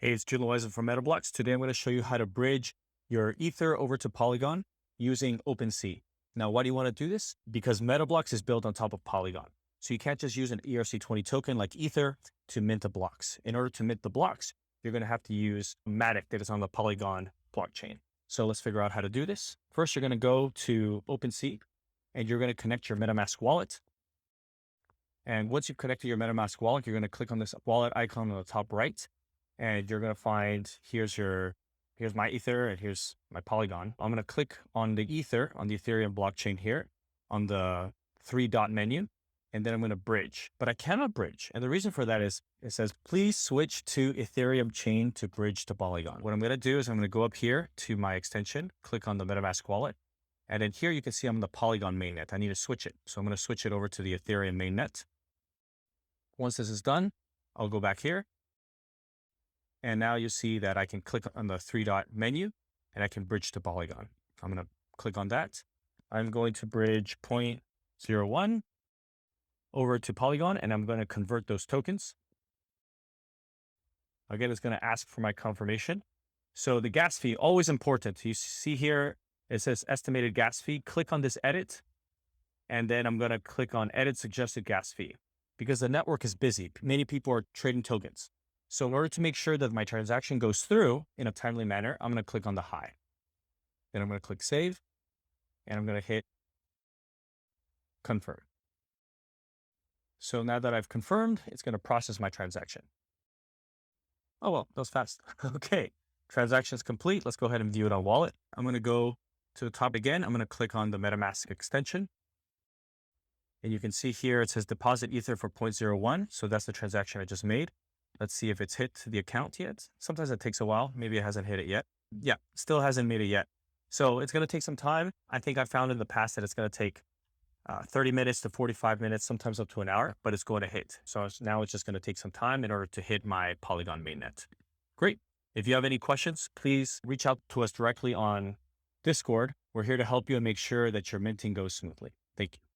Hey, it's Julian Weiser from Metablox. Today I'm going to show you how to bridge your Ether over to Polygon using OpenSea. Now, why do you want to do this? Because Metablox is built on top of Polygon. So you can't just use an ERC20 token like Ether to mint a blocks. In order to mint the blocks, you're going to have to use Matic that is on the Polygon blockchain. So let's figure out how to do this. First, you're going to go to OpenSea and you're going to connect your MetaMask wallet. And once you've connected your MetaMask wallet, you're going to click on this wallet icon on the top right. And you're going to find, here's my Ether and here's my Polygon. I'm going to click on the Ether on the Ethereum blockchain here on the three-dot menu, and then I'm going to bridge, but I cannot bridge. And the reason for that is it says, please switch to Ethereum chain to bridge to Polygon. What I'm going to do is I'm going to go up here to my extension, click on the MetaMask wallet. And then here you can see I'm on the Polygon mainnet. I need to switch it. So I'm going to switch it over to the Ethereum mainnet. Once this is done, I'll go back here. And now you see that I can click on the three-dot menu and I can bridge to Polygon. I'm going to click on that. I'm going to bridge 0.01 over to Polygon, and I'm going to convert those tokens. Again, it's going to ask for my confirmation. So the gas fee, always important. You see here, it says estimated gas fee. Click on this edit. And then I'm going to click on edit suggested gas fee because the network is busy. Many people are trading tokens. So in order to make sure that my transaction goes through in a timely manner, I'm going to click on the high. Then I'm going to click save, and I'm going to hit confirm. So now that I've confirmed, it's going to process my transaction. Oh, well, that was fast. Okay, transaction is complete. Let's go ahead and view it on wallet. I'm going to go to the top again. I'm going to click on the MetaMask extension. And you can see here, it says deposit Ether for 0.01. So that's the transaction I just made. Let's see if it's hit the account yet. Sometimes it takes a while. Maybe it hasn't hit it yet. Yeah, still hasn't made it yet. So it's going to take some time. I think I found in the past that it's going to take 30 minutes to 45 minutes, sometimes up to an hour, but it's going to hit. So now it's just going to take some time in order to hit my Polygon mainnet. Great. If you have any questions, please reach out to us directly on Discord. We're here to help you and make sure that your minting goes smoothly. Thank you.